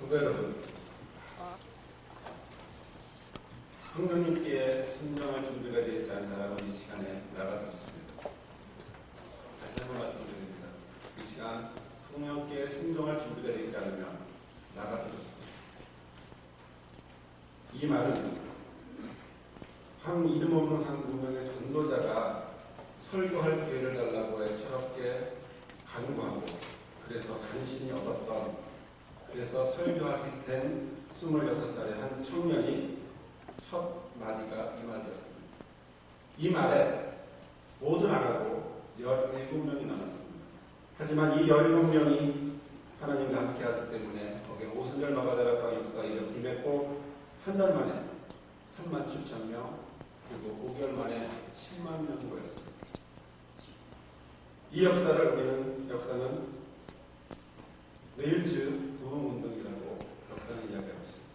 성도 여러분, 성령님께 순종할 준비가 되어 있지 않은 사람은 이 시간에 나가주셨습니다. 다시 한번 말씀드립니다. 이 시간 성령께 순종할 준비가 되어 있지 않으면 나가주셨습니다. 이 말은 이름 없는 한 무명의 전도자가 설교할 기회를 달라고 애처롭게 간구하고 그래서 간신히 얻었던, 그래서 설교하게 된 26살의 한 청년이 첫 마디가 이 말이었습니다. 이 말에 모두 나가고 17명이 남았습니다. 하지만 이 17명이 하나님과 함께하기 때문에 거기에 오순절 마가다라 방역수가 이렇게 임했고 한 달 만에 37,000명, 그리고 5개월 만에 10만 명이 모였습니다. 이 역사는 웨일즈 부흥운동이라고 역사는 이야기하고 있습니다.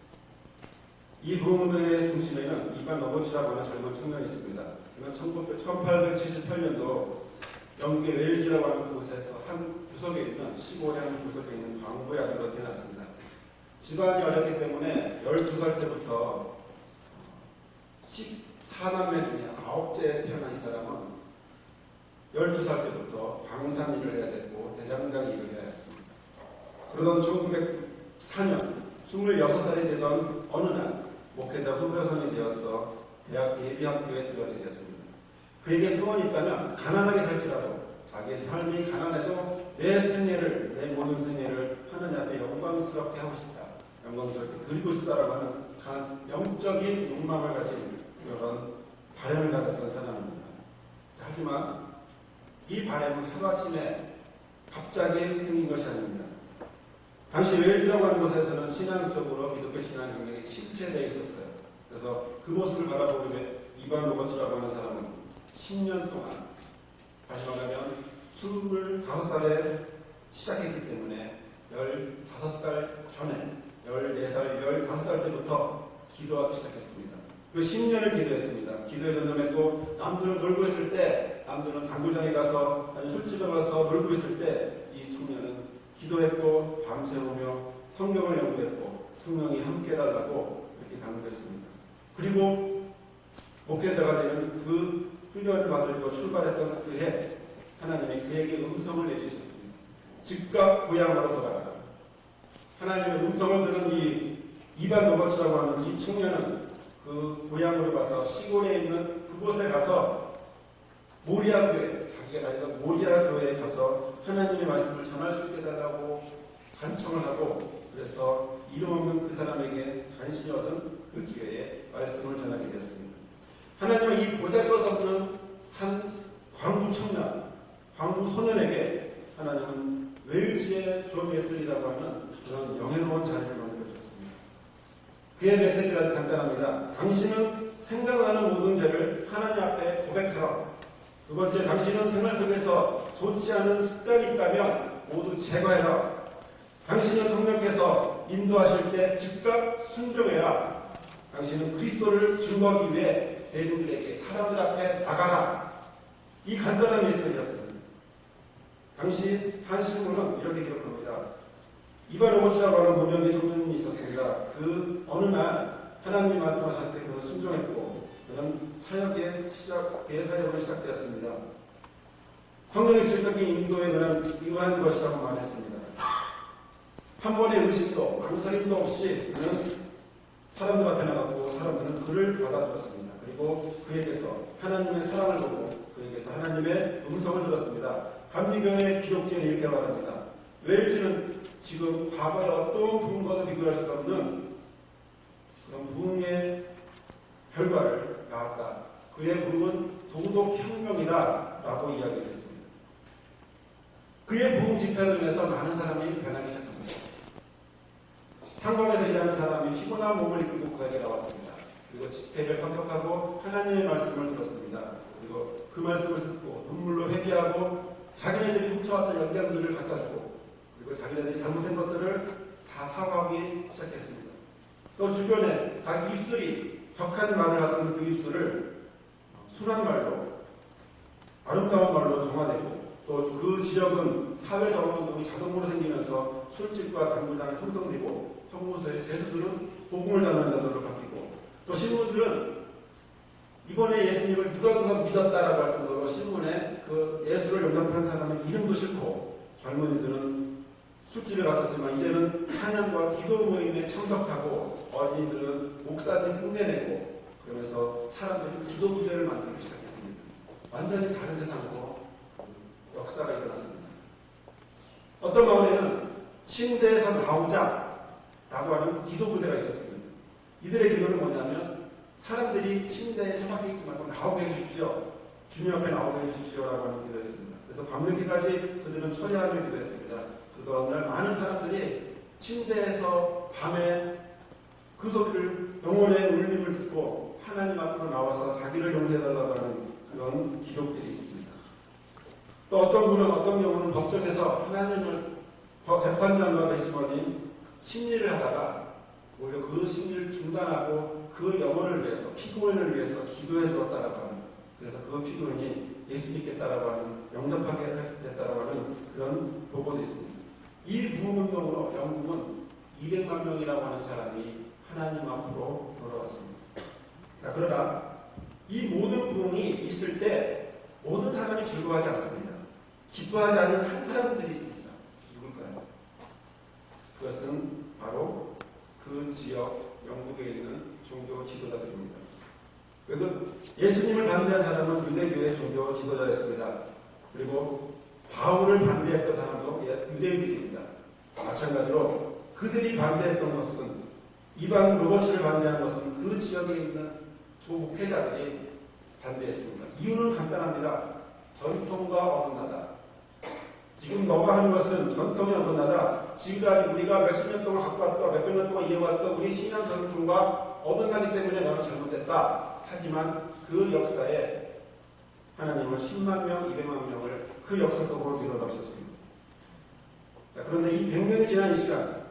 이 부흥운동의 중심에는 이반 로버츠라고 하는 젊은 청년이 있습니다. 그는 1878년도 영국의 웨일즈라고 하는 곳에서 한 구석에 있는 시골의 한 구석에 있는 광부의 아들로 태어났습니다. 집안이 어렵기 때문에 12살 때부터 14남매 중에 9째 태어난 이 사람은 12살 때부터 방산 일을 해야 됐고 대장장 일을 해야 했습니다. 그러던 1904년 26살이 되던 어느 날 목회자 후배선이 되어서 대학 예비학교에 들어가게 되었습니다. 그에게 소원이 있다면 가난하게 살지라도 자기의 삶이 가난해도 내 모든 생애를 하나님 앞에 영광스럽게 하고 싶다, 영광스럽게 드리고 싶다라고 하는 영적인 욕망을 가진 이런 바람을 가졌던 사람입니다. 하지만 이 바람은 하루아침에 갑자기 생긴 것이 아닙니다. 당시 웨일즈라고 하는 곳에서는 신앙적으로 기독교 신앙 영역이 침체되어 있었어요. 그래서 그 모습을 바라보는데 이반 로버츠라고 하는 사람은 10년 동안, 다시 말하면 25살에 시작했기 때문에 15살 전에 14살, 15살 때부터 기도하기 시작했습니다. 그 10년을 기도했습니다. 기도의 전념에 또 남들은 놀고 있을 때, 남들은 당구장에 가서 아니 술집에 가서 놀고 있을 때 이 청년은 기도했고 밤새우며 성경을 연구했고 성령이 함께 해달라고 이렇게 강조했습니다. 그리고 목회자가 되는 그 훈련을 받으려고 출발했던 그해 하나님이 그에게 음성을 내리셨습니다. 즉각 고향으로 돌아가라. 하나님의 음성을 들은 이 이반 로버츠라고 하는 이 청년은 그 고향으로 가서 시골에 있는 그곳에 가서 모리아 교회, 자기가 다니던 모리아 교회에 가서 하나님의 말씀을 전할 수 있게 해달라고 간청을 하고, 그래서 이름 없는 그 사람에게 간신히 얻은 그 기회에 말씀을 전하게 되었습니다. 하나님은 이 보잘것없는 한 광부 청년, 광부 소년에게 하나님은 웨일즈의 존 웨슬리라고 하는 그런 영예로운 자리를 만들어주셨습니다. 그의 메시지가 간단합니다. 당신은 생각나는 모든 죄를 하나님 앞에 고백하라. 두 번째, 당신은 생활 속에서 좋지 않은 습관이 있다면 모두 제거해라. 당신은 성령께서 인도하실 때 즉각 순종해라. 당신은 그리스도를 증거하기 위해 대중들에게, 사람들 앞에 나가라. 이 간단한 메시지였습니다. 당시 한신문은 이렇게 기록합니다. 이반 로버츠라고 하는 무명의 청년이 있었습니다. 그 어느 날 하나님이 말씀하실 때 그는 순종했고 그는 사역의 사역으로 시작되었습니다. 성령의 질적인 인도에 그는 이러한 것이라고 말했습니다. 한 번의 의심도 망설임도 없이 그는 사람들 앞에 나갔고 사람들은 그를 받아주었습니다. 그리고 그에게서 하나님의 사랑을 보고 그에게서 하나님의 음성을 들었습니다. 감리교의 기록지에 이렇게 말합니다. 웨일즈는 지금 과거의 어떤 부흥과도 비교할 수 없는 그런 부흥의 결과를 낳았다. 그의 부흥은 도덕 혁명이다 라고 이야기했습니다. 그의 부흥 집회를 통해서 많은 사람이 변하기 시작합니다. 상관에서 일하는 사람이 피곤한 몸을 이끌고 그에게 나왔습니다. 그리고 집회를 참석하고 하나님의 말씀을 들었습니다. 그리고 그 말씀을 듣고 눈물로 회개하고 자기네들이 훔쳐왔던 연장들을 갖다주고 그리고 자기네들이 잘못된 것들을 다 사과하기 시작했습니다. 또 주변에 자기 입술이 격한 말을 하던 그 입술을 순한 말로, 아름다운 말로 정화되고 또 그 지역은 사회적으로 자동으로 생기면서 술집과 당구장이 통통되고 복음을 전하는 자들로 바뀌고, 또 신부들은 이번에 예수님을 누가 믿었다라고 할 정도로 신문에 그 예수를 영접한 사람의 이름도 싫고, 젊은이들은 술집에 갔었지만 이제는 찬양과 기도 모임에 참석하고, 어린이들은 목사님 흉내내고, 그러면서 사람들이 기도 부대를 만들기 시작했습니다. 완전히 다른 세상으로 역사가 일어났습니다. 어떤 마을에는 침대에서 나오자라고 하는 기도 부대가 있었습니다. 이들의 기도는 뭐냐면, 사람들이 침대에 처박혀 있지 말고 나오게 해주십시오. 주님 앞에 나오게 해주십시오라고 하는 기도였습니다. 그래서 밤늦게까지 그들은 처리하는 기도했습니다. 그러던 날 많은 사람들이 침대에서 밤에 그 소리를, 영혼의 울림을 듣고 하나님 앞으로 나와서 자기를 용서해달라고 하는 그런 기록들이 있습니다. 또 어떤 경우는 법정에서 하나님을, 재판장과 배심원이 심리를 하다가 오히려 그 심리를 중단하고 그 영혼을 위해서, 피고인을 위해서 기도해 주었다라고 하는, 그래서 그 피고인이 예수 믿겠다라고 하는, 영접하게 됐다라고 하는 그런 보고도 있습니다. 이 부흥운동으로 영국은 200만 명이라고 하는 사람이 하나님 앞으로 돌아왔습니다. 그러나 이 모든 부흥이 있을 때 모든 사람이 즐거워하지 않습니다. 기뻐하지 않은 한 사람들이 있습니다. 누굴까요? 그것은 바로 그 지역 영국에 있는 종교 지도자들입니다. 그래도 예수님을 반대한 사람은 유대교의 종교 지도자였습니다. 그리고 바울을 반대했던 사람도 유대인들입니다. 마찬가지로 그들이 반대했던 것은, 이방 로버츠를 반대한 것은 그 지역에 있는 조목회자들이 반대했습니다. 이유는 간단합니다. 전통과 어긋나다. 지금 너가 하는 것은 전통이 어긋나다. 지금까지 우리가 몇십 년 동안 갖고 왔던, 몇백 년 동안 이어왔던 우리 신앙 전통과 어긋나기 때문에 너는 잘못됐다. 하지만 그 역사에 하나님은 10만 명, 200만 명을 그 역사 속으로 밀어넣으셨습니다. 그런데 이 100년이 지난 이 시간,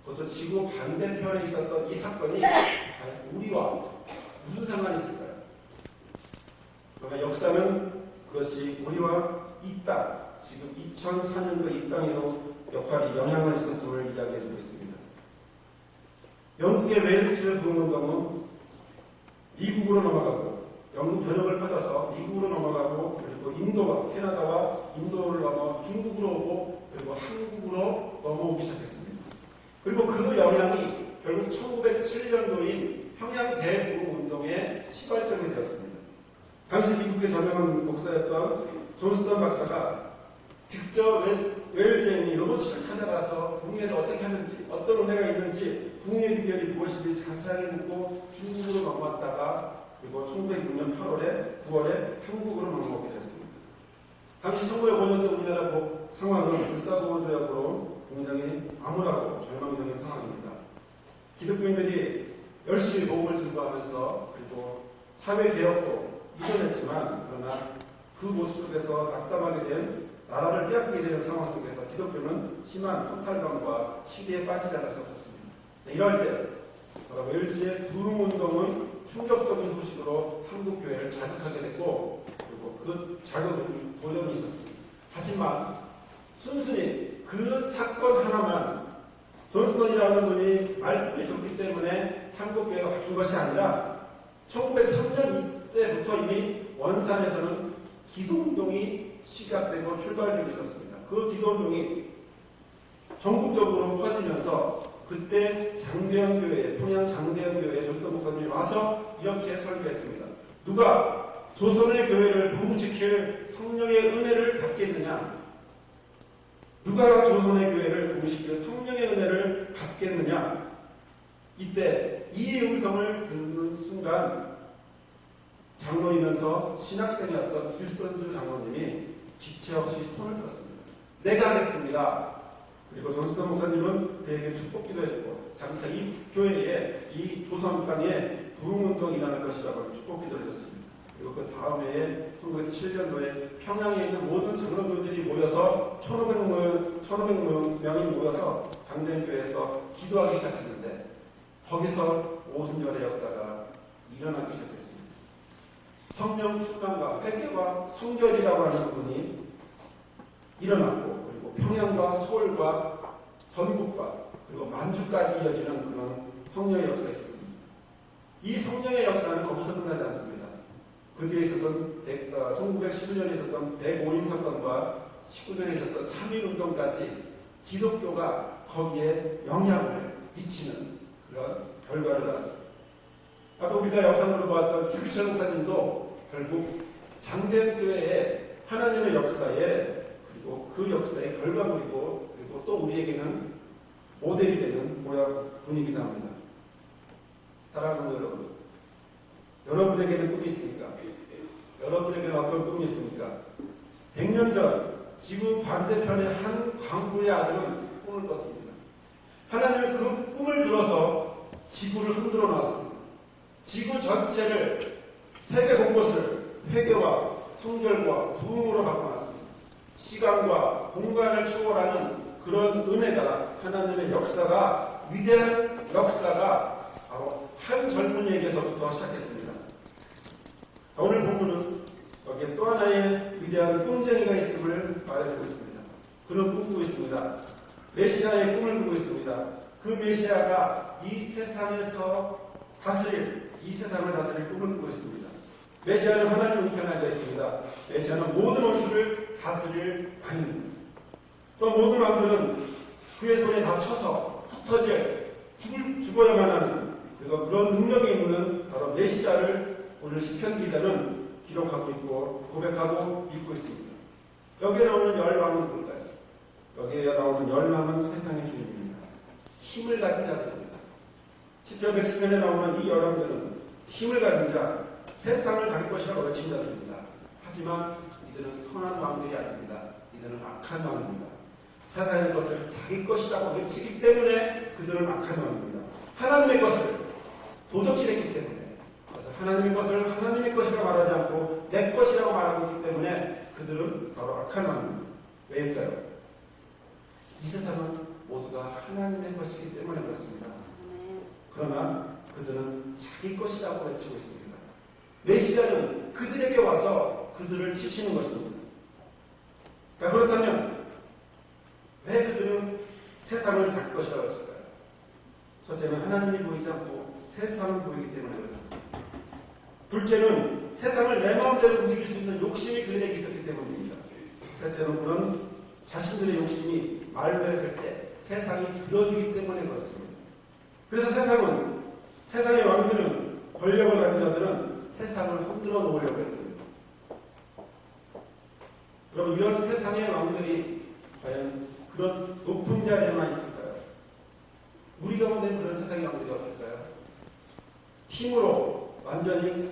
그것도 지구 반대편에 있었던 이 사건이 우리와 무슨 상관이 있을까요? 그러나 역사는 그것이 우리와 이 땅, 지금 2004년도 이 땅에도 역할이, 영향을 있었음을 이야기해주고 있습니다. 영국의 웨일즈 부흥운동은 미국으로 넘어가고, 영국 전역을 퍼져서 미국으로 넘어가고, 그리고 인도와 캐나다와 인도를 넘어 중국으로 오고, 그리고 한국으로 넘어오기 시작했습니다. 그리고 그 영향이 결국 1907년도인 평양 대부흥운동의 시발점이 되었습니다. 당시 미국의 저명한 목사였던 존스턴 박사가 직접 웨일즈에 있는 로버츠를 찾아가서 부흥회를 어떻게 하는지, 어떤 은혜가 있는지, 부흥의 비결이 무엇인지 자세하게 묻고 중국으로 넘어왔다가, 그리고 1906년 9월에 한국으로 넘어오게 되었습니다. 당시 1905년도 우리나라 상황은 불사조약으로 굉장히 암울하고 절망적인 상황입니다. 기독교인들이 열심히 복음을 증거하면서, 그리고 사회개혁도 이뤄냈지만, 그러나 그 모습 속에서 낙담하게 된, 나라를 빼앗기게 되는 상황 속에서 기독교는 심한 허탈감과 시대에 빠지지 않을 수 없었습니다. 이럴 때 웨일즈의 부흥운동은 충격적인 소식으로 한국교회를 자극하게 됐고, 그리고 그 자극은 도전이 있었습니다. 하지만 순순히 그 사건 하나만, 존스턴이라는 분이 말씀을 줬기 때문에 한국교회가 바뀐 것이 아니라 1903년 이때부터 이미 원산에서는 기도운동이 시작되고 출발되고 있었습니다. 그 기도운동이 전국적으로 퍼지면서 그때 장대현교회, 평양 장대현교회 존스턴 목사님이 와서 이렇게 설교했습니다. 누가 조선의 교회를 부흥시킬 성령의 은혜를 받겠느냐? 누가 조선의 교회를 부흥시킬 성령의 은혜를 받겠느냐? 이때 이 음성을 듣는 순간 장로이면서 신학생이었던 길선주 장로님이 지체 없이 손을 들었습니다. 내가 하겠습니다. 그리고 존스턴 목사님은 그에게 축복 기도해주고, 장차 이 교회에, 이 조선 땅에 부흥운동이 일어날 것이라고 축복 기도를 해줬습니다. 그리고 그 다음 해에 1907년도에 평양에 있는 모든 장로들이 모여서 1,500명이 모여서 장대현교회에서 기도하기 시작했는데, 거기서 오순절의 역사가 일어나기 시작했습니다. 성령 충만과 회개와 성결이라고 하는 부분이 일어났고, 그리고 평양과 서울과 전국과 그리고 만주까지 이어지는 그런 성령의 역사가 있었습니다. 이 성령의 역사는 거기서 끝나지 않습니다. 그 뒤에 있었던 1911년에 있었던 105인 사건과 19년에 있었던 3.1운동까지 기독교가 거기에 영향을 미치는 그런 결과를 낳았습니다. 아까 우리가 영상으로 보았던 주기철 목사님도 결국 장대교회의 하나님의 역사에 그리고 그 역사의 결과물이고 그리고 또 우리에게는 모델이 되는 분이기도 합니다. 사랑하는 여러분, 여러분에게는 꿈이 있습니까? 여러분에게는 어떤 꿈이 있습니까? 100년 전 지구 반대편의 한 광부의 아들은 꿈을 꿨습니다. 하나님은 그 꿈을 들어서 지구를 흔들어 놨습니다. 지구 전체를 세계 곳곳을 회개와 성결과 부흥으로 바꿔놨습니다. 시간과 공간을 초월하는 그런 은혜가 하나님의 역사가 위대한 역사가 바로 한 젊은이에게서부터 시작했습니다. 오늘 본문은 여기에 또 하나의 위대한 꿈쟁이가 있음을 말해주고 있습니다. 그는 꿈꾸고 있습니다. 메시아의 꿈을 꾸고 있습니다. 그 메시아가 이 세상에서 이 세상을 다스릴 꿈을 꾸고 있습니다. 메시아는 하나님 우편에 앉아 있습니다. 메시아는 모든 원수를 다스릴 왕입니다. 또 모든 왕들은 그의 손에 다쳐서 흩어져 죽어야만 하는 그런 능력이 있는 바로 메시아를 오늘 시편 기자는 기록하고 있고 고백하고 믿고 있습니다. 여기에 나오는 열왕은 뭘까요? 여기에 나오는 열왕은 세상의 주인입니다. 힘을 가진 자들입니다. 시편 110편에 나오는 이 열왕들은 힘을 가진 자, 세상을 자기 것이라고 외친 자들입니다. 하지만 이들은 선한 왕들이 아닙니다. 이들은 악한 왕입니다. 세상의 것을 자기 것이라고 외치기 때문에 그들은 악한 왕입니다. 하나님의 것을 도덕질했기 때문에, 그래서 하나님의 것을 하나님의 것이라고 말하지 않고 내 것이라고 말하고 있기 때문에 그들은 바로 악한 왕입니다. 왜일까요? 이 세상은 모두가 하나님의 것이기 때문에 그렇습니다. 그러나 그들은 자기 것이라고 외치고 있습니다. 메시아는 그들에게 와서 그들을 치시는 것입니다. 그렇다면 왜 그들은 세상을 자기 것이라고 했을까요? 첫째는 하나님이 보이지 않고 세상은 보이기 때문에 그렇습니다. 둘째는 세상을 내 마음대로 움직일 수 있는 욕심이 그들에게 있었기 때문입니다. 셋째는 그런 자신들의 욕심이 말로했을 때 세상이 들어주기 때문에 그렇습니다. 그래서 세상의 왕들은, 권력을 가진 자들은 세상을 흔들어 놓으려고 했습니다. 그럼 이런 세상의 왕들이 과연 그런 높은 자리에만 있을까요? 우리 가운데 그런 세상의 왕들이 없을까요? 힘으로 완전히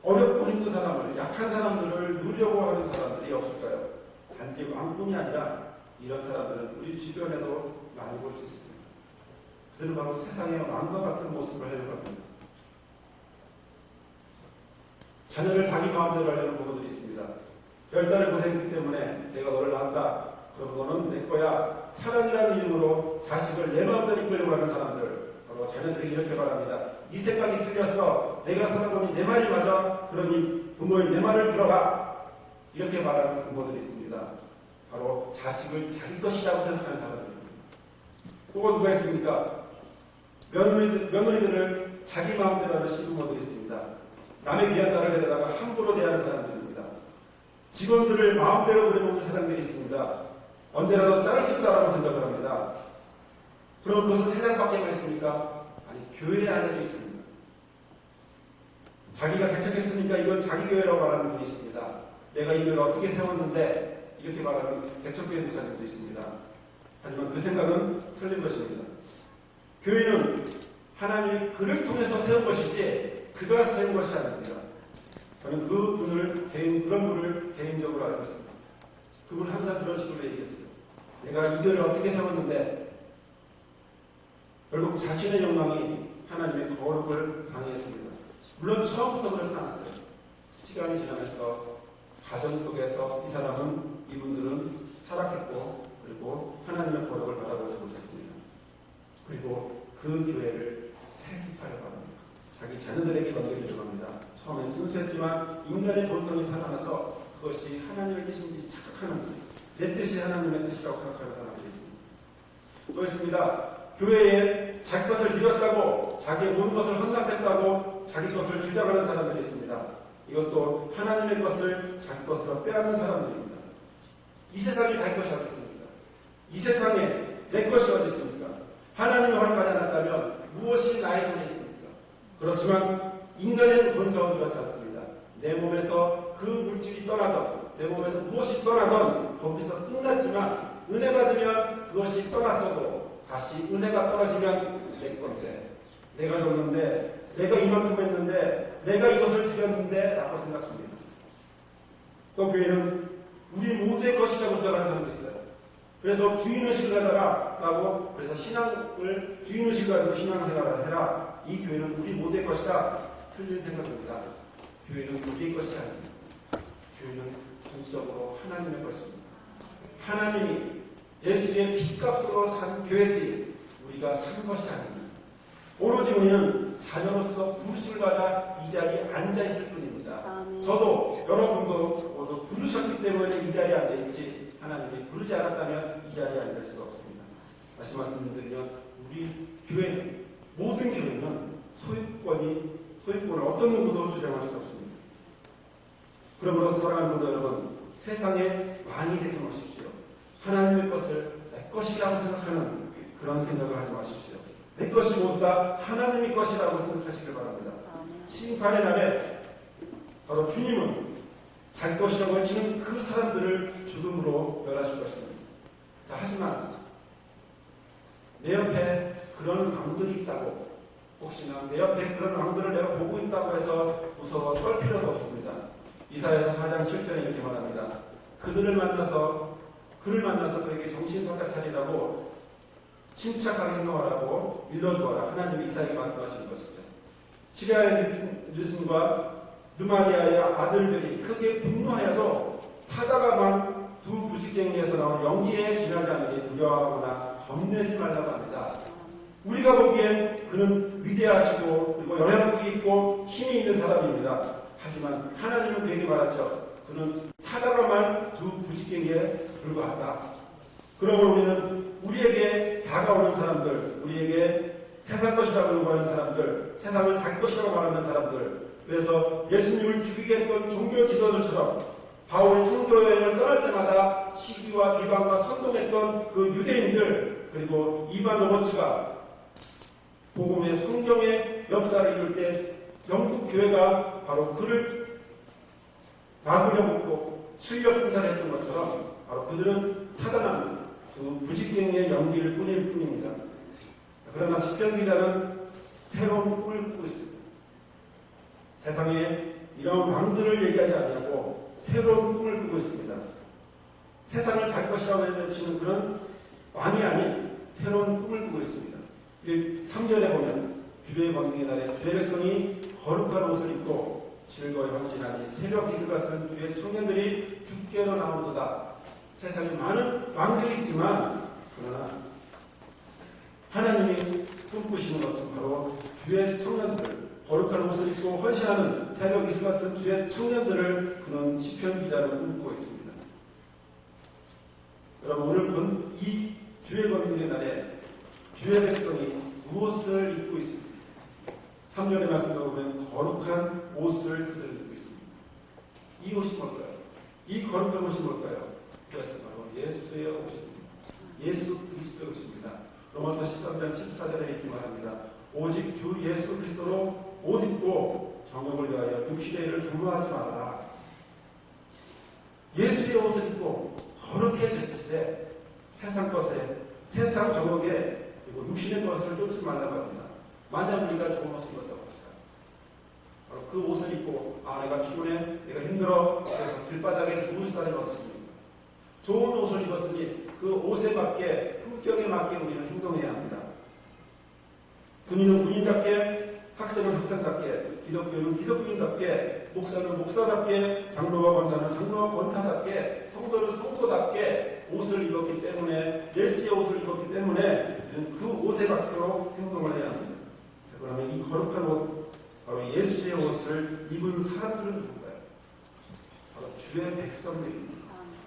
어렵고 힘든 사람을, 약한 사람들을 누리려고 하는 사람들이 없을까요? 단지 왕뿐이 아니라 이런 사람들은 우리 주변에도 많이 볼 수 있습니다. 그들은 바로 세상의 왕과 같은 모습을 하려고 합니다. 자녀를 자기 마음대로 하려는 부모들이 있습니다. 별다른 고생했기 때문에 내가 너를 낳았다. 그럼 너는 내 거야. 사랑이라는 이름으로 자식을 내 마음대로 이끌려고 하는 사람들, 바로 자녀들에게 이렇게 말합니다. 네 생각이 틀렸어. 내가 살아보니 내 말이 맞아. 그러니 부모의 내 말을 들어가. 이렇게 말하는 부모들이 있습니다. 바로 자식을 자기 것이라고 생각하는 사람들입니다. 또 누가 있습니까? 며느리들을 자기 마음대로 하는 시부모들이 있습니다. 남의 귀한 딸을 데려다가 함부로 대하는 사람들입니다. 직원들을 마음대로 부려먹는 사람들이 있습니다. 언제라도 자를 수 있다라고 생각을 합니다. 그럼 그것은 세상 밖에만 있습니까? 아니, 교회 안에도 있습니다. 자기가 개척했으니까 이건 자기 교회라고 말하는 분이 있습니다. 내가 이 교회를 어떻게 세웠는데 이렇게 말하는 개척교회 목사님도 있습니다. 하지만 그 생각은 틀린 것입니다. 교회는 하나님이 그를 통해서 세운 것이지 그가 세운 것이 아닙니다. 저는 그런 분을 개인적으로 알고 있습니다. 그분 항상 그런 식으로 얘기했어요. 내가 이 교회를 어떻게 세웠는데 결국 자신의 욕망이 하나님의 거룩을 방해했습니다. 물론 처음부터 그러진 않았어요. 시간이 지나면서 가정 속에서 이분들은 타락했고 그리고 하나님의 거룩을 바라보지 못했습니다. 그리고 그 교회를 세습하려고 합니다. 자기 자녀들에게 넘겨주려고 합니다. 처음엔 순수했지만 인간의 본성이 살아나서 그것이 하나님의 뜻인지 착각하는, 내 뜻이 하나님의 뜻이라고 생각하는 사람들이 있습니다. 또 있습니다. 교회에 자기 것을 드렸다고, 자기의 모든 것을 헌납했다고 자기 것을 주장하는 사람들이 있습니다. 이것도 하나님의 것을 자기 것으로 빼앗는 사람들입니다. 이 세상에 자기 것이 어디 있습니까? 이 세상에 내 것이 어디 있습니까? 하나님이 허락하지 않았다면 무엇이 나의 손에 있습니까? 그렇지만 인간의 본성은 그렇지 않습니다. 내 몸에서 그 물질이 떠나던, 내 몸에서 무엇이 떠나던 거기서 끝났지만 은혜 받으면 그것이 떠났어도 다시 은혜가 떨어지면 내 건데, 내가 줬는데, 내가 이만큼 했는데, 내가 이것을 드렸는데 라고 생각합니다. 또 교회는 우리 모두의 것이라고 생각하는 사람도 있어요. 그래서 주인의식을 하다가 그래서 신앙을 주인의식을 가지고 신앙생활을 해라. 이 교회는 우리 모두의 것이다. 틀린 생각입니다. 교회는 우리의 것이 아닙니다. 교회는 전적으로 하나님의 것입니다. 하나님이 예수의 피값으로 산 교회지 우리가 산 것이 아닙니다. 오로지 우리는 자녀로서 부르심을 받아 이 자리에 앉아있을 뿐입니다. 아멘. 저도 여러분도 모두 부르셨기 때문에 이 자리에 앉아있지 하나님이 부르지 않았다면 이 자리에 앉을 수가 없습니다. 다시 말씀드리면 우리 교회는, 모든 교회는 소유권을 어떤 누구도 주장할 수 없습니다. 그러므로 사랑하는 분들 여러분, 세상의 왕이 되지 마십시오. 하나님의 것을 내 것이라고 생각하는 그런 생각을 하지 마십시오. 내 것이 모두 다 하나님의 것이라고 생각하시길 바랍니다. 심판의 날에 바로 주님은 자기 것이라고 외치는 그 사람들을 죽음으로 멸하실 것입니다. 자, 하지만 내 옆에 그런 왕들이 있다고, 혹시나 내 옆에 그런 왕들을 내가 보고 있다고 해서 무서워 떨 필요도 없습니다. 이사야서 4장 7절에 이렇게 말합니다. 그를 만나서 그에게 정신 바짝 차리라고, 침착하게 행동하라고 일러주어라. 하나님이 이사야에게 말씀하시는 것이죠. 시리아의 르슨과 르마리아의 아들들이 크게 분노하여도 타다가만 두 부지깽이에서 나온 연기에 지나지 않으니 두려워하거나 겁내지 말라고 합니다. 우리가 보기엔 그는 위대하시고 그리고 영향력이 있고 힘이 있는 사람입니다. 하지만 하나님은 그에게 말하죠. 그는 타다가만 두 부지깽이에 불과하다. 그러므로 우리는 우리에게 다가오는 사람들, 우리에게 세상 것이라고 요구하는 사람들, 세상을 자기 것이라고 말하는 사람들, 그래서 예수님을 죽이게 했던 종교 지도자들처럼 바울이 선교 여행을 떠날 때마다 시기와 비방과 선동했던 그 유대인들, 그리고 이반 로버츠가 복음의 성경의 역사를 이룰 때 영국 교회가 바로 그를 막으려 먹고 실력 행사를 했던 것처럼 바로 그들은 타당한 그 부지깽이의 연기를 뿐일 뿐입니다. 그러나 시편 기자는 새로운 꿈을 꾸고 있습니다. 세상에 이런 왕들을 얘기하지 않냐고 새로운 꿈을 꾸고 있습니다. 세상을 자기 것이라고 외치는 그런 왕이 아닌 새로운 꿈을 꾸고 있습니다. 3절에 보면 주의 권능의 날에 주의 백성이 거룩한 옷을 입고 즐거이 확신하니 새벽 이슬 같은 주의 청년들이 주께로 나오도다. 세상에 많은 왕들이 있지만 그러나 하나님이 꿈꾸시는 것은 바로 주의 청년들, 거룩한 옷을 입고 헌신하는 새벽 이슬 같은 주의 청년들을 그는 시편 기자는 꿈꾸고 있습니다. 여러분, 오늘 이 주의 권능의 날에 주의 백성이 무엇을 입고 있습니까? 3절의 말씀을 보면 거룩한 옷을 그들을 입고 있습니다. 이 옷이 뭘까요? 이 거룩한 옷이 뭘까요? 그것은 바로 예수의 옷입니다. 예수 그리스도의 옷입니다. 로마서 13장 14절에 이렇게 말합니다. 오직 주 예수 그리스도로 옷 입고 정욕을 위하여 육신의 일을 도모하지 말아라. 예수의 옷을 입고 거룩해질 때 세상 것에, 세상 정욕에, 그리고 육신의 것을 쫓지 말라고 합니다. 만약 우리가 좋은 옷을 입었다고 합시다. 바로 그 옷을 입고 내가 피곤해, 내가 힘들어, 그래서 길바닥에 두루 사람이 어떻습니까? 좋은 옷을 입었으니 그 옷에 맞게, 품격에 맞게 우리는 행동해야 합니다. 군인은 군인답게, 학생은 학생답게, 기독교인은 기독교인답게, 목사는 목사답게, 장로와 권사는 장로와 권사답게, 성도는 성도답게 옷을 입었기 때문에, 예수의 옷을 입었기 때문에 그 옷에 맞도록 행동을 해야 합니다. 자, 그러면 이 거룩한 옷, 바로 예수의 옷을 입은 사람들은 누군가요? 바로 주의 백성들입니다.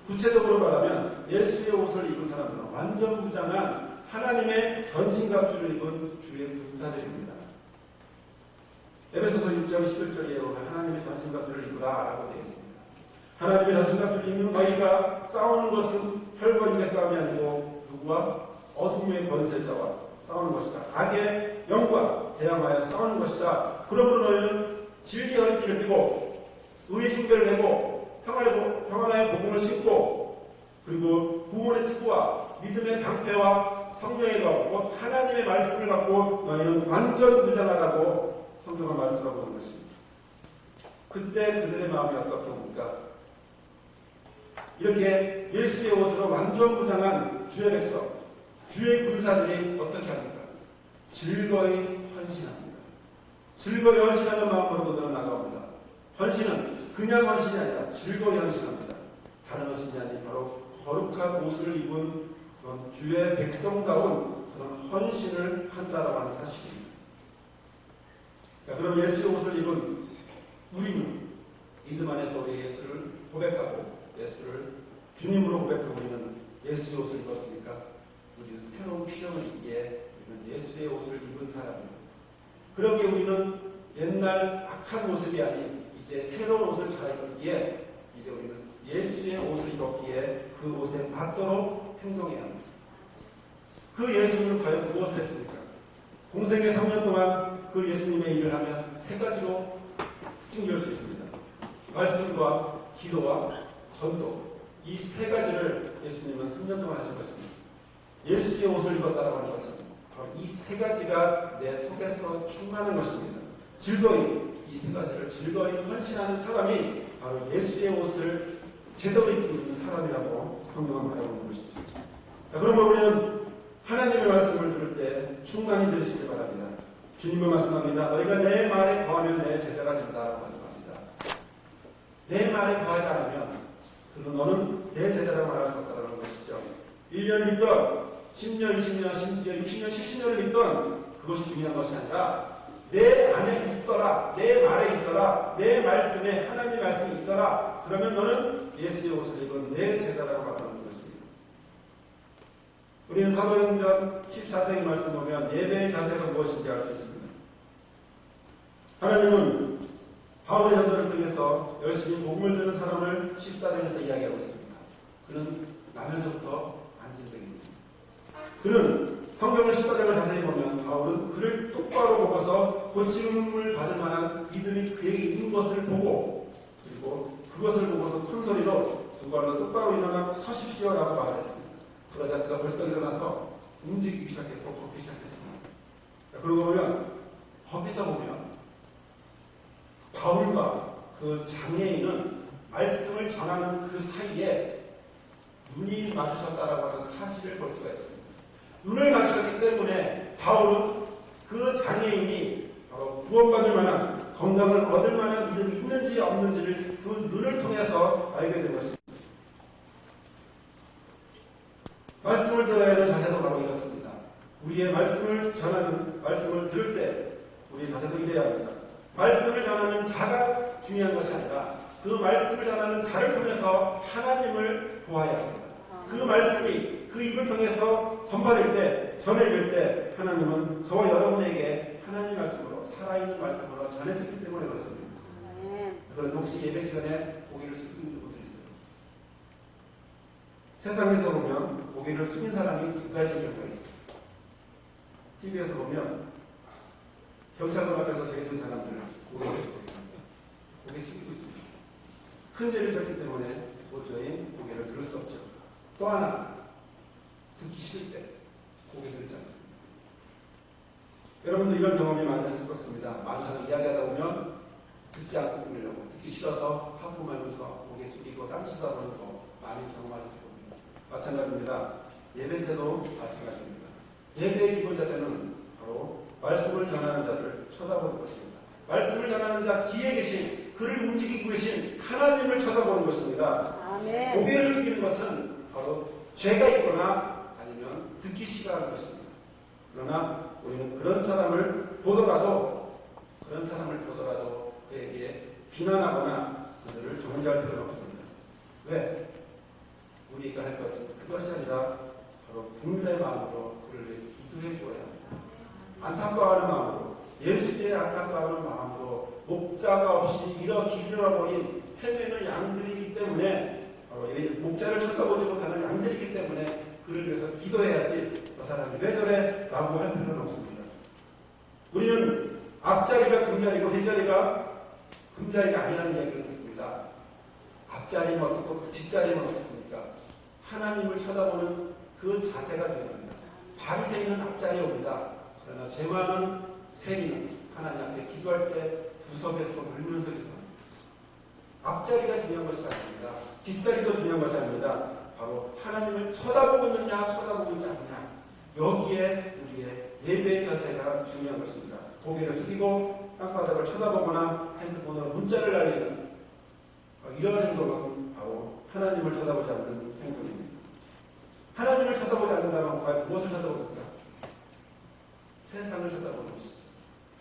구체적으로 말하면 예수의 옷을 입은 사람들은 완전 무장한 하나님의 전신갑주를 입은 주의 군사들입니다. 에베소서 6장 11절에 보면 하나님의 전신갑주를 입으라 라고 되어 있습니다. 하나님의 전신갑주를 입는 너희가 싸우는 것은 혈과 육의 싸움이 아니고 누구와? 어둠의 권세자와 싸우는 것이다. 악의 영과 대항하여 싸우는 것이다. 그러므로 너희는 진리의 허리띠를 띠고 의의 징배를 내고 평안의 복음을 신고 그리고 구원의 투구와 믿음의 방패와 성령의 것, 곧 하나님의 말씀을 갖고 너희는 완전 무장하라고 성경을 말씀하고 있는 것입니다. 그때 그들의 마음이 어떻게 옵니까? 이렇게 예수의 옷으로 완전 무장한 주의 백성, 주의 군사들이 어떻게 합니까? 즐거이 헌신합니다. 즐거이 헌신하는 마음으로 그들은 나가옵니다. 헌신은 그냥 헌신이 아니라 즐거이 헌신합니다. 다른 헌신이 아닌 바로 거룩한 옷을 입은 그런 주의 백성다운 그런 헌신을 한다라고 하는 사실입니다. 자, 그럼 예수의 옷을 입은 우리는 믿음 안에서 우리 예수를 고백하고 예수를 주님으로 고백하고 우리는 예수의 옷을 입었으니까 우리는 새로운 필요를 입기에 우리는 예수의 옷을 입은 사람입니다. 그러기에 우리는 옛날 악한 모습이 아닌 이제 새로운 옷을 갈아입기에 이제 우리는 예수의 옷을 입었기에 그 옷에 맞도록 행동해야 합니다. 그 예수님을 과연 무엇을 했습니까? 공생의 3년 동안 그 예수님의 일을 하면 세 가지로 찡길 수 있습니다. 말씀과 기도와 전도, 이 세 가지를 예수님은 3년 동안 하신 것입니다. 예수의 옷을 입었다고 하는 것은 바로 이 세 가지가 내 속에서 충만한 것입니다. 즐거이 이 세 가지를 즐거이 헌신하는 사람이 바로 예수의 옷을 제대로 입고 있는 사람이라고 성경은 말하고 있는 것이죠. 자, 그러면 우리는 하나님의 말씀을 들을 때 충만히 들으시기 바랍니다. 주님은 말씀합니다. 너희가 내 말에 거하면 내 제자가 된다라고 말씀합니다. 내 말에 거하지 않으면 그럼 너는 내 제자라고 말할 수 없다는 것이죠. 1년 믿던 10년, 20년, 심지어 60년, 70년을 믿던 그것이 중요한 것이 아니라 내 안에 있어라, 내 말에 있어라, 내 말씀에 하나님의 말씀이 있어라. 그러면 너는 예수의 옷을 입은 내 제자라고 말하는 것입니다. 우리는 사도행전 14장의 말씀 보면 예배의 자세가 무엇인지 알 수 있습니다. 하나님은 바울의 전도를 통해서 열심히 복음을 듣는 사람을 14장에서 이야기하고 있습니다. 그는 나면서부터 안진뱅입니다. 그는 성경을 14장을 자세히 보면 바울은 그를 똑바로 보고서 고침을 받을 만한 믿음이 그에게 있는 것을 보고 그리고 그것을 보고서 큰 소리로 두 발로 똑바로 일어나 서십시오라고 말했습니다. 그러자 그가 벌떡 일어나서 움직이기 시작했고 걷기 시작했습니다. 그러고 보면 거기서 보면 바울과 그 장애인은 말씀을 전하는 그 사이에 눈이 마주쳤다라고 하는 사실을 볼 수가 있습니다. 눈을 마주쳤기 때문에 바울은 그 장애인이 바로 구원받을 만한 건강을 얻을 만한 믿음이 있는지 없는지를 그 눈을 통해서 알게 된 것입니다. 말씀을 들어야 하는 자세도 바로 이렇습니다. 우리의 말씀을 전하는, 말씀을 들을 때 우리의 자세도 이래야 합니다. 말씀을 전하는 자가 중요한 것이 아니라 그 말씀을 전하는 자를 통해서 하나님을 보아야 합니다. 그 말씀이 그 입을 통해서 전파될 때, 전해질 때 하나님은 저와 여러분에게 하나님의 말씀으로, 살아있는 말씀으로 전해지기 때문에 그렇습니다. 그런데 혹시 예배 시간에 고개를 숙이는 분들이 있어요. 세상에서 보면 고개를 숙인 사람이 두 가지 경우가 있습니다. TV에서 보면 경찰관 앞에서 제게진 사람들 고개 숙이고 있습니다. 큰 죄를 졌기 때문에 도저히 고개를 들을 수 없죠. 또 하나, 듣기 싫을 때 고개 들지 않습니다. 여러분도 이런 경험이 많으실 것입니다. 많은 사람 이야기하다 보면 듣지 않고 끊으려고, 듣기 싫어서 하품하면서 고개 숙이고 쌍치다 보는 거 많이 경험하실 겁니다. 마찬가지입니다. 예배 때도 마찬가지입니다. 예배의 기본 자세는 바로 말씀을 전하는 자를 쳐다보는 것입니다. 말씀을 전하는 자 뒤에 계신, 그를 움직이고 계신 하나님을 쳐다보는 것입니다. 아멘. 고개를 숙이는 것은 바로 죄가 있거나 아니면 듣기 싫어하는 것입니다. 그러나 우리는 그런 사람을 보더라도 그에게 비난하거나 그들을 정죄할 필요는 없습니다. 왜? 우리가 할 것은 그것이 아니라 바로 국민의 마음으로 그를 위해 기도해 주어야 합니다. 안타까워하는 마음으로, 예수의 안타까워하는 마음으로 목자가 없이 잃어버린 헤매는 양들이기 때문에, 목자를 쳐다보지 못하는 양들이기 때문에 그를 위해서 기도해야지 저 사람이 왜 저래? 라고 할 필요는 없습니다. 우리는 앞자리가 금자리고 뒷자리가 금자리가 아니라는 얘기를 듣습니다. 앞자리는 어떻고 뒷자리는 어떻습니까? 하나님을 쳐다보는 그 자세가 중요합니다. 바리새인은 앞자리에 옵니다. 그러나 죄 많은 세리는 하나님 앞에 기도할 때 구석에서 울면서 기도합니다. 앞자리가 중요한 것이 아닙니다. 뒷자리도 중요한 것이 아닙니다. 바로 하나님을 쳐다보고 있느냐 쳐다보고 있지 않느냐, 여기에 우리의 예배의 자세가 중요한 것입니다. 고개를 숙이고 땅바닥을 쳐다보거나 핸드폰으로 문자를 날리는 이런 행동은 바로 하나님을 쳐다보지 않는 행동입니다. 하나님을 쳐다보지 않는다면 과연 무엇을 쳐다봅니까? 세상을 쳐다보는 것이죠.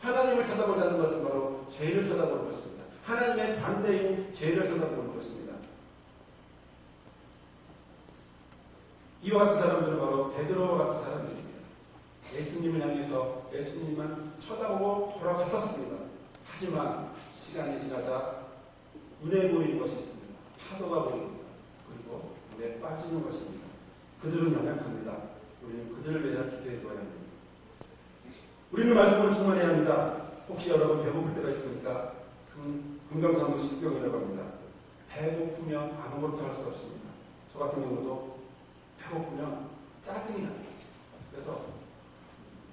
하나님을 쳐다보지 않는 것은 바로 죄를 쳐다보는 것입니다. 하나님의 반대인 죄를 쳐다보는 것입니다. 이와 같은 사람들은 바로 베드로와 같은 사람들입니다. 예수님을 향해서 예수님만 쳐다보고 돌아갔었습니다. 하지만 시간이 지나자 눈에 보이는 것이 있습니다. 파도가 보입니다. 그리고 물에 빠지는 것입니다. 그들은 연약합니다. 우리는 그들을 위해 기도해 줘야 합니다. 우리는 말씀으로 충만해야 합니다. 혹시 여러분 배고플 때가 있습니까? 금강산도 식병이라고 합니다. 배고프면 아무것도 할 수 없습니다. 저 같은 경우도 배고프면 짜증이 납니다. 그래서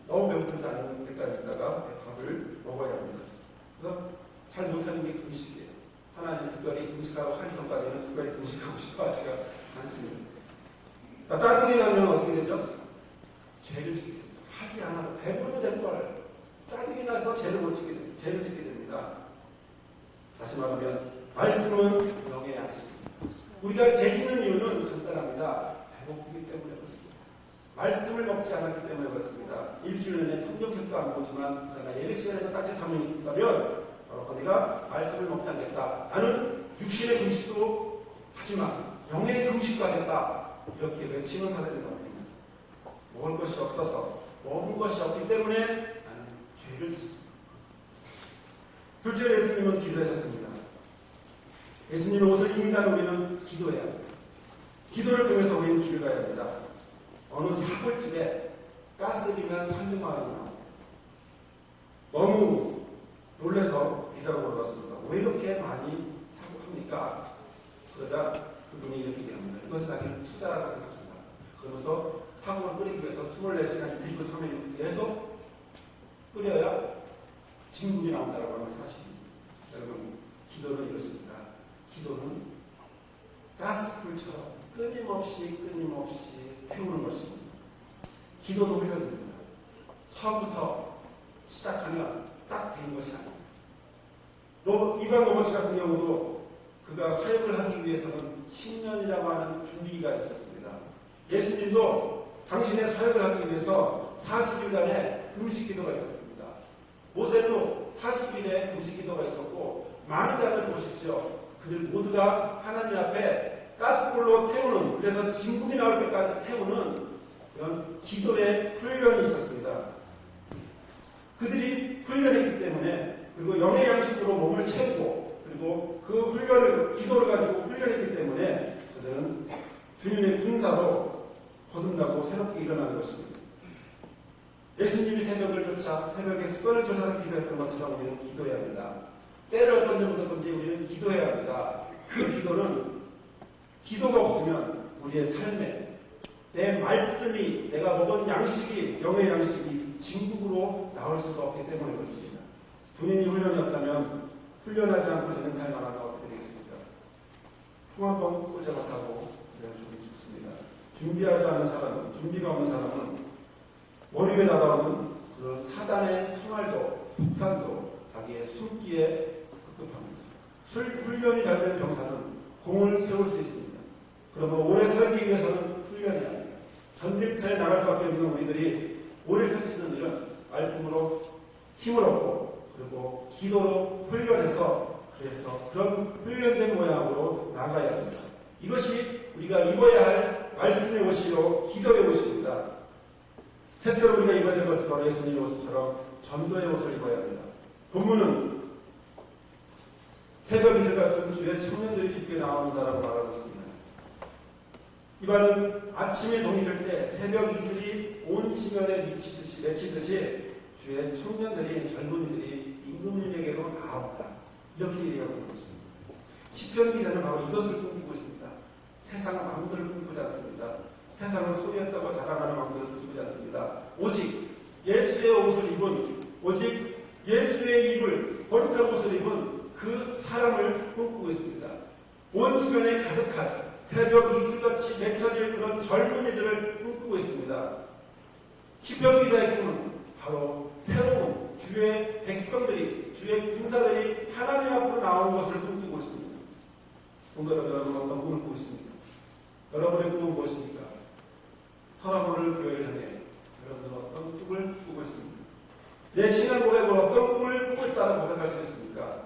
너무 배고프지 않을 때까지 있다가 밥을 먹어야 합니다. 그래서 잘 못하는 게 금식이에요. 하나님 특별히 금식하고 하기 전까지는 특별히 금식하고 싶어 하지가 않습니다. 짜증이 나면 어떻게 되죠? 죄를 짓게 됩니다. 하지 않아도 배부르면 될 걸. 짜증이 나서 죄를 짓게 됩니다. 다시 말하면 말씀은 영의 양식입니다. 우리가 죄 짓는 이유는 간단합니다. 배고프기 때문에 그렇습니다. 말씀을 먹지 않았기 때문에 그렇습니다. 일주일 내내 성경책도 안 보지만 그러나 예배 시간에서 따뜻함이 있다면 바로 내가 말씀을 먹지 않겠다. 나는 육신의 금식도 하지만 영의 금식도 하겠다. 이렇게 외치는 사람이 나옵니다. 먹을 것이 없어서, 먹은 것이 없기 때문에 나는 죄를 짓습니다. 둘째, 예수님은 기도하셨습니다. 예수님의 옷을 입는다는 우리는 기도해야 합니다. 기도를 통해서 우리는 길을 가야 합니다. 어느 사골집에 가스비가 300만 원이 나옵니다. 너무 놀라서 기자가 물어봤습니다. 왜 이렇게 많이 사고 합니까? 그러자 그분이 이렇게 얘기합니다. 이것은 자기는 투자라고 생각합니다. 그러면서 사고를 끓이기 위해서 24시간 이틀 3일 계속 끓여야 진국이 나온다고 하는 사실입니다. 여러분, 기도는 이렇습니다. 기도는 가스불처럼 끊임없이 태우는 것입니다. 기도는 훈련입니다. 처음부터 시작하면 딱 되는 것이 아닙니다. 이방 로버츠 같은 경우도 그가 사역을 하기 위해서는 10년이라고 하는 준비가 있었습니다. 예수님도 당신의 사역을 하기 위해서 40일간의 금식 기도가 있었습니다. 모세도 40일의 금식 기도가 있었고, 많은 자들 보십시오. 그들 모두가 하나님 앞에 가스불로 태우는, 그래서 진국이 나올 때까지 태우는 그런 기도의 훈련이 있었습니다. 그들이 훈련했기 때문에, 그리고 영의 양식으로 몸을 채우고, 그리고 그 훈련을, 기도를 가지고 훈련했기 때문에 그들은 주님의 군사로 거듭나고 새롭게 일어나는 것입니다. 예수님이 새벽에 습관을 쫓아서 기도했던 것처럼 우리는 기도해야 합니다. 때를 어떤 점부터든지 우리는 기도해야 합니다. 그 기도는, 기도가 없으면 우리의 삶에 내 말씀이, 내가 먹은 양식이, 영의 양식이 진국으로 나올 수가 없기 때문에 그렇습니다. 주님이 훈련이 없다면 훈련하지 않고 저는 잘 나가면 어떻게 되겠습니까? 총 한 번 꽂아서 타고 그냥 죽습니다. 준비하지 않은 사람은, 준비가 없는 사람은 머리 위에 날아오는 그런 사단의 총알도, 폭탄도 자기의 숨기에 급급합니다. 훈련이 잘 된 병사는 공을 세울 수 있습니다. 그러면 오래 살기 위해서는 훈련이 아닙니다. 전쟁터에 나갈 수밖에 없는 우리들이 오래 살 수 있는 일은 말씀으로 힘을 얻고, 그리고 기도로 훈련해서, 그래서 그런 훈련된 모양으로 나가야 합니다. 이것이 우리가 입어야 할 말씀의 옷이요 기도의 옷입니다. 셋째로 우리가 입어야 될 것은 바로 예수님의 옷처럼 전도의 옷을 입어야 합니다. 본문은 새벽 이슬 같은 주의 청년들이 주께 나옵니다라고 말하고 있습니다. 이 말은 아침에 동이 될 때 새벽 이슬이 온 지면에 맺히듯이 주의 청년들이 젊은이들이 임금님에게로 나옵니다. 이렇게 얘기하고 있는 것입니다. 시편 기자는 바로 이것을 꿈꾸고 있습니다. 세상 아무들을 꿈꾸지 않습니다. 세상을 소유했다고 자랑하는 마음들을 꿈꾸지 않습니다. 오직 예수의 옷을 입은, 오직 예수의 입을 거룩한 옷을 입은 그 사람을 꿈꾸고 있습니다. 온 지면에 가득한 새벽 이슬같이 맺혀질 그런 젊은이들을 꿈꾸고 있습니다. 시편 기자의 꿈은 바로 새로운 주의 백성들이, 주의 군사들이 하나님 앞으로 나오는 것을 꿈꾸고 있습니다. 성도 여러분, 어떤 꿈을 꾸고 있습니까? 여러분의 꿈은 무엇입니까? 서라보를 교회를 향해 여러분은 어떤 꿈을 꾸고 있습니까? 내 신앙 고백으로 어떤 꿈을 꾸고 있다고 고백할 수 있습니까?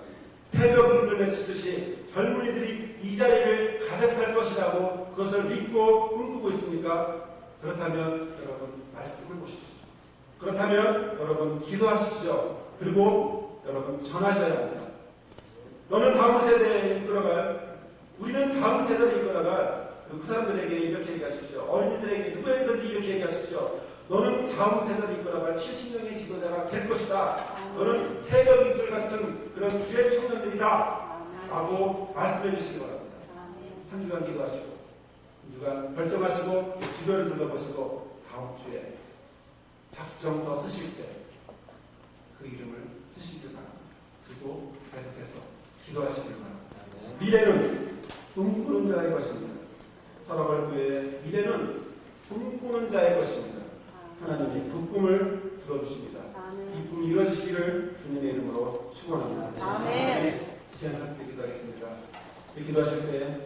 새벽 이슬을 맺히듯이 젊은이들이 이 자리를 가득할 것이라고 그것을 믿고 꿈꾸고 있습니까? 그렇다면 여러분 말씀을 보십시오. 그렇다면 여러분 기도하십시오. 그리고 여러분 전하셔야 합니다. 너는 다음 세대에 이끌어갈, 우리는 다음 세대를 이끌어갈 그 사람들에게 이렇게 얘기하십시오. 어린이들에게 누구에게든지 이렇게 얘기하십시오. 너는 다음 세대를 이끌어갈 70명의 지도자가 될 것이다. 너는 새벽 이슬 같은 그런 주의 청년들이다. 라고 말씀해 주시기 바랍니다. 한 주간 기도하시고, 한 주간 결정하시고, 주변을 둘러보시고, 다음 주에 작정서 쓰실 때 그 이름을 쓰시길 바랍니다. 그리고 계속해서 기도하시길 바랍니다. 미래는 꿈꾸는 자의 것입니다. 서라벌 교회의 미래는 꿈꾸는 자의 것입니다. 하나님이 그 꿈을 들어주십니다. 이 꿈이 이루어지기를 주님의 이름으로 축원합니다. 아멘. 시간 함께 기도하겠습니다. 기도하실 때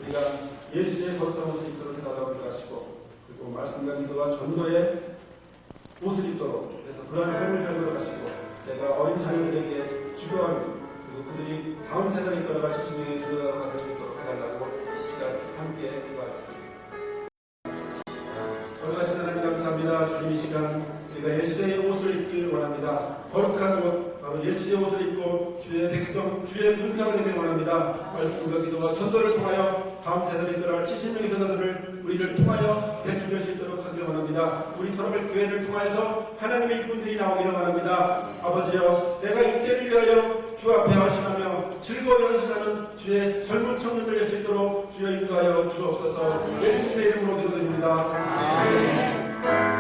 우리가 예수의 거룩한 옷을 입도록 해달라고 기도하시고, 그리고 말씀과 기도와 전도의 옷을 입도록 그래서 그런 삶을 살도록 하시고, 내가 어린 자녀들에게 기도하는, 그리고 그들이 다음 세대를 이끌어갈 70명의 지도자가 될 수 있도록 해달라고 이 시간 함께 기도하겠습니다. 거룩하신 하나님 감사합니다. 주님, 이 시간 우리가 예수의 옷을 입기를 원합니다. 거룩한 옷, 바로 예수의 옷을 입고 주의 백성, 주의 군사가 되기를 원합니다. 말씀과 기도와 전도를 통하여 다음 세대를 이끌어갈 70명의 전도들을 우리를 통하여 베풀 수 있도록 하기를 원합니다. 우리 서로의 교회를 통하여서 하나님의 일꾼들이 나오기를 원합니다. 아버지여, 내가 이 때를 위하여 주 앞에 헌신하며 즐거워 헌신하는 주의 젊은 청년들 될 수 있도록 주여 인도하여 주옵소서. 예수님의 이름으로 기도드립니다. 아멘.